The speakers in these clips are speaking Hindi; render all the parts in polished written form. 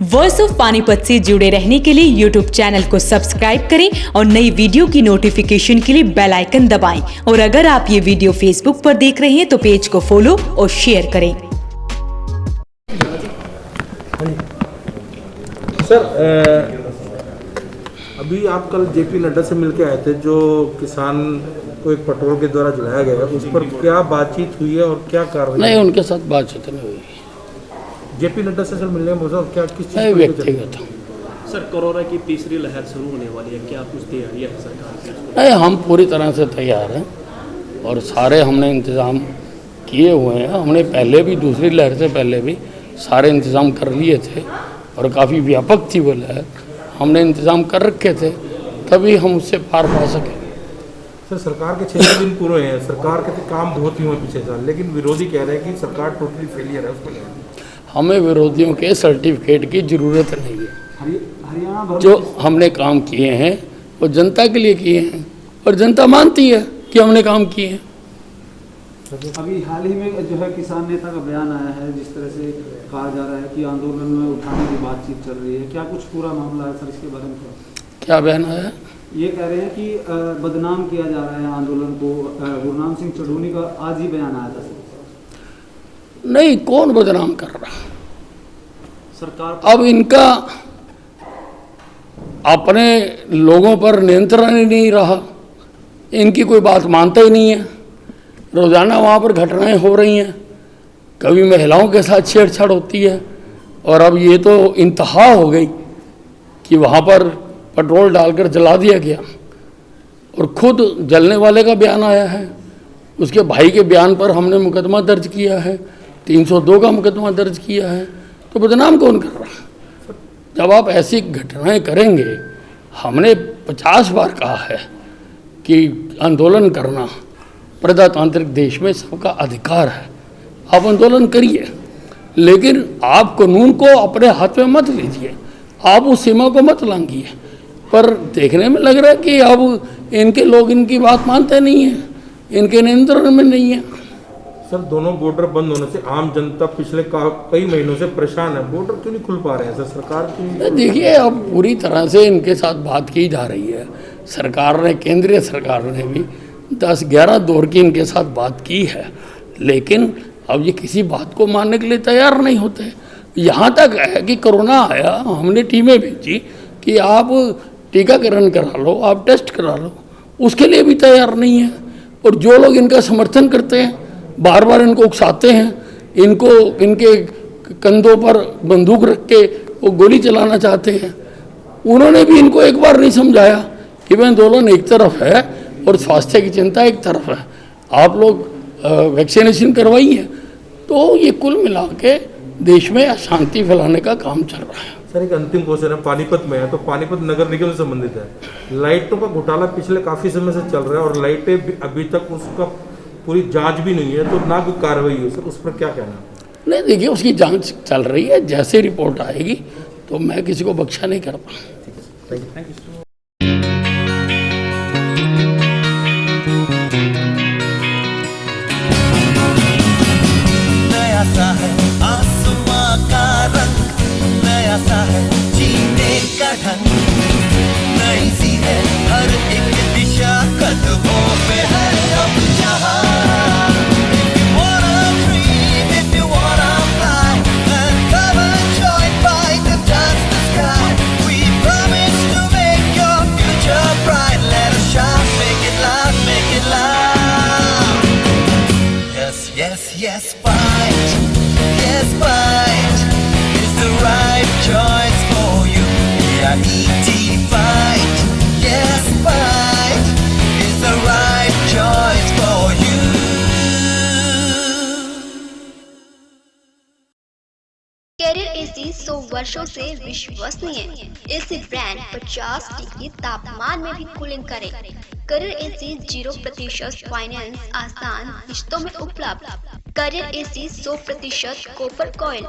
वॉइस ऑफ पानीपत से जुड़े रहने के लिए यूट्यूब चैनल को सब्सक्राइब करें और नई वीडियो की नोटिफिकेशन के लिए बेल आइकन दबाएं। और अगर आप ये वीडियो फेसबुक पर देख रहे हैं तो पेज को फॉलो और शेयर करें। सर, अभी आप कल जेपी नड्डा से मिलके आए थे, जो किसान को एक पेट्रोल के द्वारा जलाया गया, उस पर क्या बातचीत हुई है और क्या कार्रवाई? नहीं, उनके साथ बातचीत नहीं हुई। जेपी नड्डा से सर मिलने में क्या किस चीज़ नहीं, व्यक्तिगत सर, कोरोना की तीसरी लहर शुरू होने वाली है, क्या कुछ तैयारी है सरकार की? नहीं, हम पूरी तरह से तैयार हैं और सारे हमने इंतज़ाम किए हुए हैं। हमने पहले भी, दूसरी लहर से पहले भी सारे इंतज़ाम कर लिए थे और काफ़ी व्यापक थी वो लहर। हमने इंतज़ाम कर रखे थे, तभी हम उससे पार पा सके। सर, सरकार के 6 दिन पूरे हैं, सरकार के काम बहुत ही हुए पिछले साल, लेकिन विरोधी कह रहे हैं कि सरकार टोटली फेलियर है। उसको हमें विरोधियों के सर्टिफिकेट की ज़रूरत नहीं है। जो हमने काम किए हैं वो जनता के लिए किए हैं और जनता मानती है कि हमने काम किए हैं। अभी हाल ही में जो है किसान नेता का बयान आया है, जिस तरह से कहा जा रहा है कि आंदोलन में उठाने की बातचीत चल रही है, क्या कुछ पूरा मामला है सर? इसके बारे में क्या बयान आया है? ये कह रहे हैं कि बदनाम किया जा रहा है आंदोलन को। गुरनाम सिंह चढ़ूनी का आज ही बयान आया था सर। नहीं, कौन बदनाम कर रहा? सरकार अब इनका अपने लोगों पर नियंत्रण ही नहीं रहा, इनकी कोई बात मानता ही नहीं है। रोज़ाना वहाँ पर घटनाएं हो रही हैं, कभी महिलाओं के साथ छेड़छाड़ होती है और अब ये तो इंतहा हो गई कि वहाँ पर पेट्रोल डालकर जला दिया गया। और खुद जलने वाले का बयान आया है, उसके भाई के बयान पर हमने मुकदमा दर्ज किया है, 302 का मुकदमा दर्ज किया है। तो बदनाम कौन कर रहा है? जब आप ऐसी घटनाएं करेंगे, हमने 50 बार कहा है कि आंदोलन करना प्रजातांत्रिक देश में सबका अधिकार है, आप आंदोलन करिए, लेकिन आप कानून को अपने हाथ में मत लीजिए, आप उस सीमा को मत लांघिए। पर देखने में लग रहा है कि अब इनके लोग इनकी बात मानते नहीं हैं, इनके नियंत्रण में नहीं है। सर, दोनों बॉर्डर बंद होने से आम जनता पिछले कई महीनों से परेशान है। बॉर्डर क्यों नहीं खुल पा रहे हैं सर? सरकार की देखिए, अब पूरी तरह से इनके साथ बात की जा रही है। सरकार ने, केंद्रीय सरकार ने भी 10-11 दौर की इनके साथ बात की है, लेकिन अब ये किसी बात को मानने के लिए तैयार नहीं होते। यहाँ तक है कि कोरोना आया, हमने टीमें भेजी कि आप टीकाकरण करा लो, आप टेस्ट करा लो, उसके लिए भी तैयार नहीं है। और जो लोग इनका समर्थन करते हैं, बार बार इनको उकसाते हैं, इनको इनके कंधों पर बंदूक रख के वो गोली चलाना चाहते हैं, उन्होंने भी इनको एक बार नहीं समझाया कि भाई आंदोलन एक तरफ है और स्वास्थ्य की चिंता एक तरफ है, आप लोग वैक्सीनेशन करवाइए। तो ये कुल मिला के देश में अशांति फैलाने का काम चल रहा है। सर, एक अंतिम क्वेश्चन है, पानीपत में है, तो पानीपत नगर निगम से संबंधित है। लाइटों का घोटाला पिछले काफ़ी समय से चल रहा है और लाइटें अभी तक उसका पूरी जांच भी नहीं है, तो ना कोई कार्रवाई हो। सर, उस पर क्या कहना? नहीं, देखिए, उसकी जांच चल रही है, जैसे रिपोर्ट आएगी तो मैं किसी को बख्शा नहीं करता। Thank you. नया सा है आसमां का रंग, नया सा है जीने का ढंग, नई सी है हर एक दिशा, कदमों पे है अब जहां। If you wanna dream, if you wanna fly, and come and join by the dance the sky. We promise to make your future bright. Let us shine, make it loud, make it loud. Yes, yes, yes, fight. Yes, fight is the right choice for you. B-I-E-T, fight. Yes, fight is the right choice for you. Carrier AC 100 वर्षों से विश्वसनीय। एसी ब्रांड 50 डिग्री तापमान में भी कूलिंग करे। कैरियर एसी 0% फाइनेंस, आसान किश्तों में उपलब्ध। Carrier AC 100% copper coil.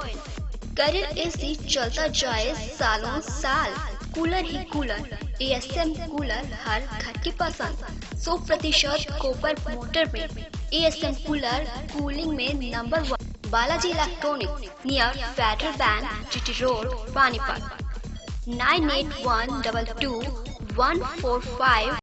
Carrier AC चलता जाए सालों साल, कूलर ही कूलर। एएसएम कूलर हर घर की पसंद। 100% कॉपर मोटर में एएसएम कूलर कूलिंग में number 1। Balaji electronic near Federal Bank, GT road, Panipat. 98122145